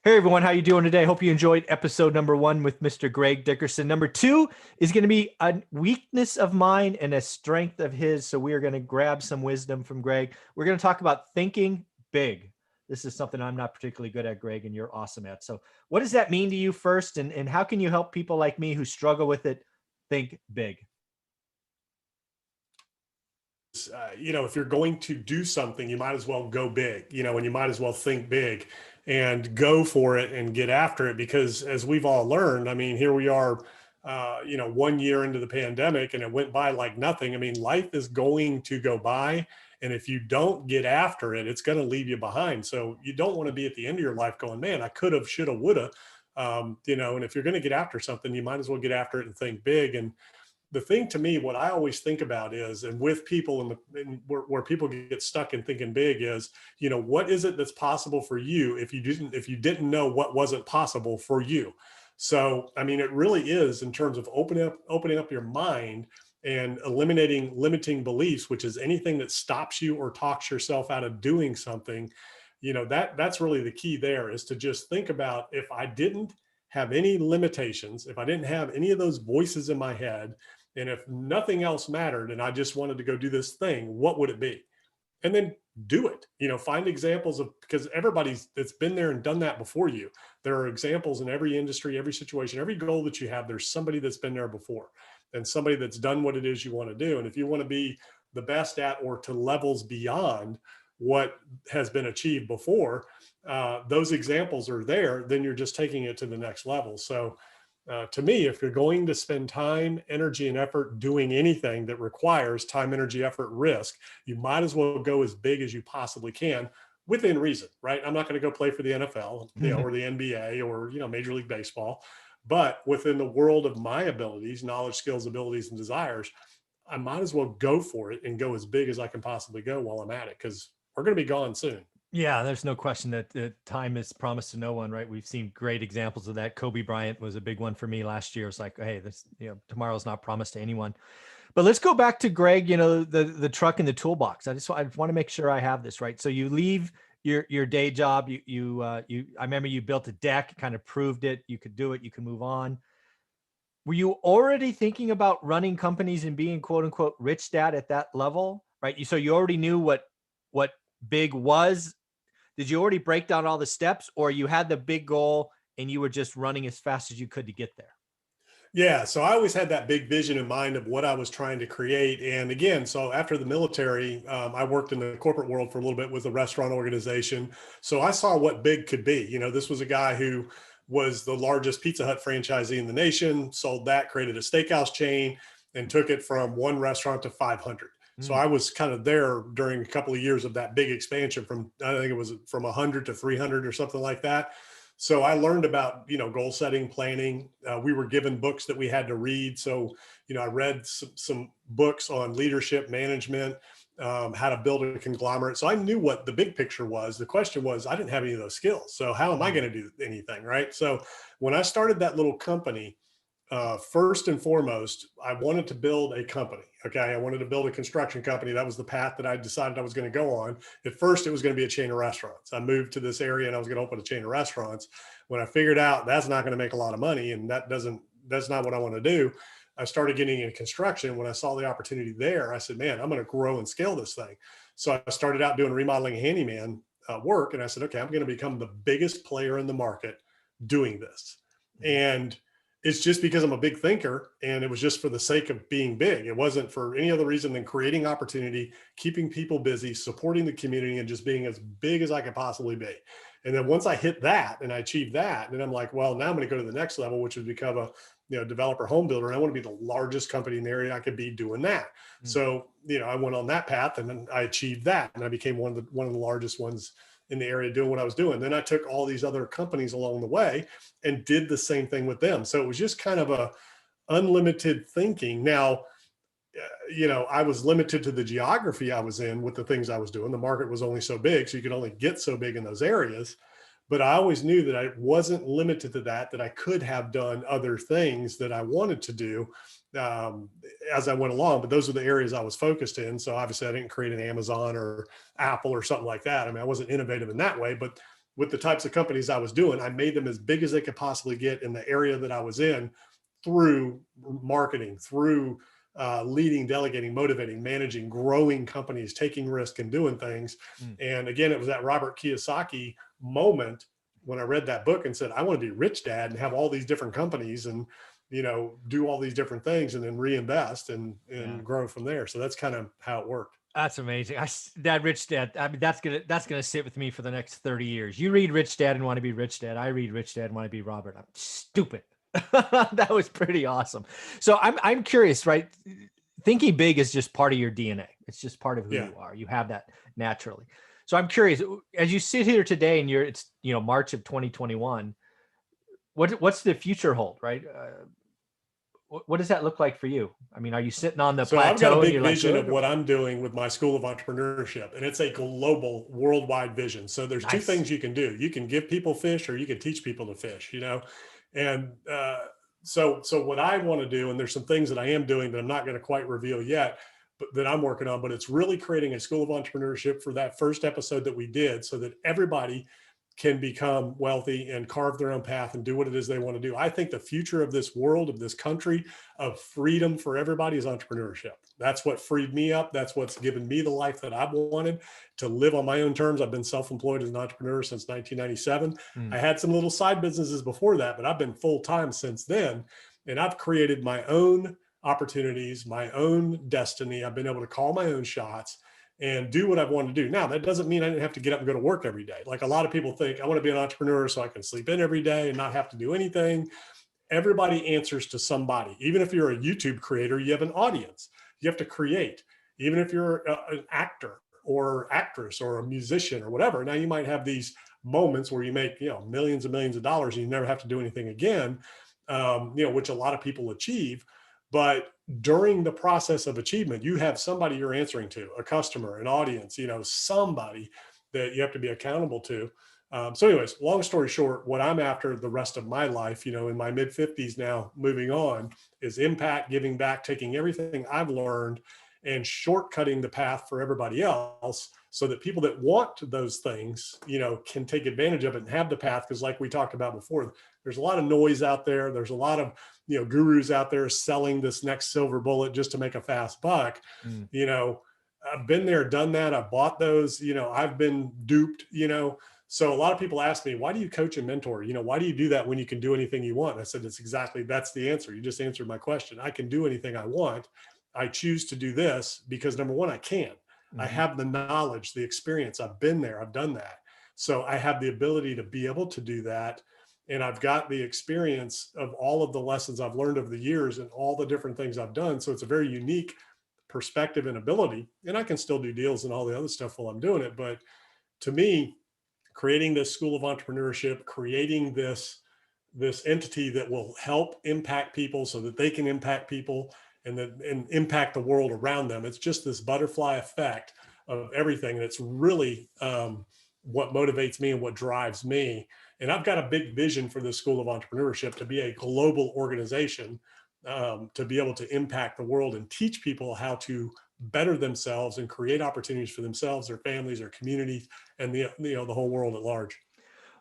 Hey everyone, how you doing today? Hope you enjoyed episode number 1 with Mr. Greg Dickerson. Number 2 is going to be a weakness of mine and a strength of his. So we are going to grab some wisdom from Greg. We're going to talk about thinking big. This is something I'm not particularly good at, Greg, and you're awesome at. So what does that mean to you first? And how can you help people like me who struggle with it think big? If you're going to do something, you might as well go big, and you might as well think big and go for it and get after it. Because as we've all learned, I mean, here we are, 1 year into the pandemic and it went by like nothing. I mean, life is going to go by. And if you don't get after it, it's going to leave you behind. So you don't want to be at the end of your life going, man, I could have, should have, would have, and if you're going to get after something, you might as well get after it and think big. And the thing to me, what I always think about is, and with people where people get stuck in thinking big is, what is it that's possible for you if you didn't know what wasn't possible for you? So, I mean, it really is in terms of opening up your mind and eliminating limiting beliefs, which is anything that stops you or talks yourself out of doing something. That's really the key there, is to just think about, if I didn't have any limitations, if I didn't have any of those voices in my head, and if nothing else mattered and I just wanted to go do this thing, what would it be? And then do it. Find examples of, because everybody's that's been there and done that before you. There are examples in every industry, every situation, every goal that you have. There's somebody that's been there before and somebody that's done what it is you want to do. And if you want to be the best at, or to levels beyond what has been achieved before, those examples are there, then you're just taking it to the next level. So to me, if you're going to spend time, energy, and effort doing anything that requires time, energy, effort, risk, you might as well go as big as you possibly can within reason, right? I'm not going to go play for the NFL, or the NBA, or, Major League Baseball, but within the world of my abilities, knowledge, skills, abilities, and desires, I might as well go for it and go as big as I can possibly go while I'm at it, because we're going to be gone soon. Yeah, there's no question that time is promised to no one, right? We've seen great examples of that. Kobe Bryant was a big one for me last year. It's like, hey, tomorrow's not promised to anyone. But let's go back to Greg, the truck and the toolbox. I want to make sure I have this right. So you leave your day job. I remember you built a deck, kind of proved it. You could do it. You can move on. Were you already thinking about running companies and being quote unquote rich dad at that level, right? So you already knew what big was. Did you already break down all the steps, or you had the big goal and you were just running as fast as you could to get there? Yeah, so I always had that big vision in mind of what I was trying to create. And again, so after the military, I worked in the corporate world for a little bit with a restaurant organization. So I saw what big could be. This was a guy who was the largest Pizza Hut franchisee in the nation, sold that, created a steakhouse chain, and took it from one restaurant to 500. So I was kind of there during a couple of years of that big expansion from, I think it was from 100 to 300 or something like that. So I learned about, goal setting, planning. We were given books that we had to read. So, I read some books on leadership, management, how to build a conglomerate. So I knew what the big picture was. The question was, I didn't have any of those skills. So how am I going to do anything? Right. So when I started that little company, first and foremost, I wanted to build a company. Okay. I wanted to build a construction company. That was the path that I decided I was going to go on. At first, it was going to be a chain of restaurants. I moved to this area and I was going to open a chain of restaurants. When I figured out that's not going to make a lot of money and that's not what I want to do, I started getting into construction. When I saw the opportunity there, I said, man, I'm going to grow and scale this thing. So I started out doing remodeling handyman work. And I said, okay, I'm going to become the biggest player in the market doing this. And it's just because I'm a big thinker, and it was just for the sake of being big. It wasn't for any other reason than creating opportunity, keeping people busy, supporting the community, and just being as big as I could possibly be. And then once I hit that and I achieved that, then I'm like, well, now I'm going to go to the next level, which would become a developer home builder. And I want to be the largest company in the area I could be doing that. So, I went on that path and then I achieved that. And I became one of the largest ones in the area doing what I was doing. Then I took all these other companies along the way and did the same thing with them. So it was just kind of a unlimited thinking. Now, I was limited to the geography I was in with the things I was doing. The market was only so big, so you could only get so big in those areas. But I always knew that I wasn't limited to that I could have done other things that I wanted to do as I went along. But those are the areas I was focused in. So obviously I didn't create an Amazon or Apple or something like that. I mean, I wasn't innovative in that way, but with the types of companies I was doing, I made them as big as they could possibly get in the area that I was in through marketing, through leading, delegating, motivating, managing, growing companies, taking risk and doing things. Mm. And again, it was that Robert Kiyosaki moment when I read that book and said, I want to be rich, Dad, and have all these different companies and, do all these different things and then reinvest and Yeah. grow from there. So that's kind of how it worked. That's amazing. Dad, Rich Dad. I mean, that's gonna sit with me for the next 30 years. You read Rich Dad and want to be Rich Dad. I read Rich Dad and want to be Robert. I'm stupid. That was pretty awesome. So I'm curious, right? Thinking big is just part of your DNA. It's just part of who Yeah. you are. You have that naturally. So I'm curious, as you sit here today and it's March of 2021, what's the future hold, right? What does that look like for you? I mean, are you sitting on the So I've got a plateau and big you're like, vision of good? what I'm doing with my School of Entrepreneurship, and it's a global, worldwide vision. So there's two Nice. things you can do. You can give people fish, or you can teach people to fish. And so what I want to do, and there's some things that I am doing that I'm not going to quite reveal yet, but that I'm working on. But it's really creating a School of Entrepreneurship for that first episode that we did, so that everybody can become wealthy and carve their own path and do what it is they want to do. I think the future of this world, of this country, of freedom for everybody is entrepreneurship. That's what freed me up. That's what's given me the life that I've wanted, to live on my own terms. I've been self-employed as an entrepreneur since 1997. I had some little side businesses before that, but I've been full-time since then. And I've created my own opportunities, my own destiny. I've been able to call my own shots and do what I've wanted to do. Now, that doesn't mean I didn't have to get up and go to work every day. Like a lot of people think, I want to be an entrepreneur so I can sleep in every day and not have to do anything. Everybody answers to somebody. Even if you're a YouTube creator, you have an audience. You have to create. Even if you're an actor or actress or a musician or whatever. Now, you might have these moments where you make, millions and millions of dollars and you never have to do anything again, which a lot of people achieve. But during the process of achievement, you have somebody you're answering to, a customer, an audience, somebody that you have to be accountable to. So anyways, long story short, what I'm after the rest of my life, in my mid 50s now, moving on, is impact, giving back, taking everything I've learned and shortcutting the path for everybody else, so that people that want those things, can take advantage of it and have the path. Because like we talked about before, there's a lot of noise out there. There's a lot of, gurus out there selling this next silver bullet just to make a fast buck. I've been there, done that. I've bought those, I've been duped, So a lot of people ask me, why do you coach and mentor? Why do you do that when you can do anything you want? And I said, that's the answer. You just answered my question. I can do anything I want. I choose to do this because, number one, I can. I have the knowledge, the experience. I've been there. I've done that. So I have the ability to be able to do that. And I've got the experience of all of the lessons I've learned over the years and all the different things I've done. So it's a very unique perspective and ability. And I can still do deals and all the other stuff while I'm doing it. But to me, creating this School of Entrepreneurship, creating this entity that will help impact people so that they can impact people and impact the world around them. It's just this butterfly effect of everything. That's really what motivates me and what drives me. And I've got a big vision for this School of Entrepreneurship to be a global organization, to be able to impact the world and teach people how to better themselves and create opportunities for themselves, their families, their communities, and the whole world at large.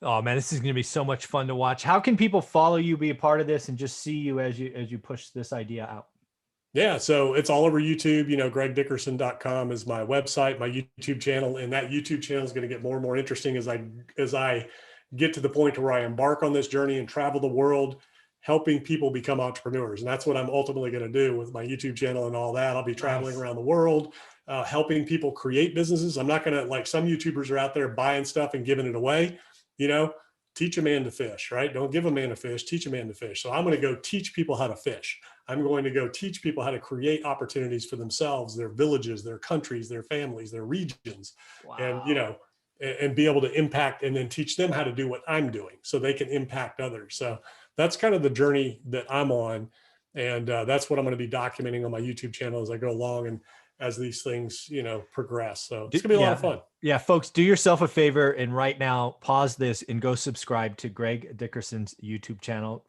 Oh man, this is going to be so much fun to watch. How can people follow you, be a part of this, and just see you as you push this idea out? Yeah, so it's all over YouTube. GregDickerson.com is my website, my YouTube channel, and that YouTube channel is going to get more and more interesting as I get to the point where I embark on this journey and travel the world, helping people become entrepreneurs. And that's what I'm ultimately going to do with my YouTube channel and all that. I'll be traveling around the world, helping people create businesses. I'm not going to, like some YouTubers are out there buying stuff and giving it away. Teach a man to fish, right? Don't give a man a fish, teach a man to fish. So I'm going to go teach people how to fish. I'm going to go teach people how to create opportunities for themselves, their villages, their countries, their families, their regions, and be able to impact, and then teach them how to do what I'm doing so they can impact others. So that's kind of the journey that I'm on. And that's what I'm going to be documenting on my YouTube channel as I go along and as these things, progress. So it's gonna be a lot of fun. Yeah, folks, do yourself a favor and right now pause this and go subscribe to Greg Dickerson's YouTube channel.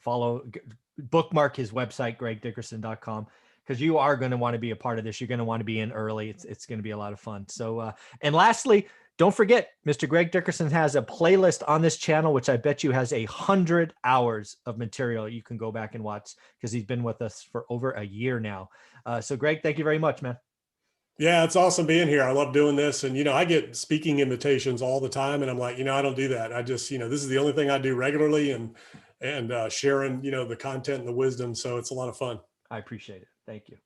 Bookmark his website, gregdickerson.com, because you are going to want to be a part of this. You're going to want to be in early. It's going to be a lot of fun. So, and lastly, don't forget, Mr. Greg Dickerson has a playlist on this channel, which I bet you has 100 hours of material you can go back and watch, because he's been with us for over a year now. So Greg, thank you very much, man. Yeah, it's awesome being here. I love doing this. And, I get speaking invitations all the time, and I'm like, I don't do that. I just, this is the only thing I do regularly, and sharing, the content and the wisdom. So it's a lot of fun. I appreciate it. Thank you.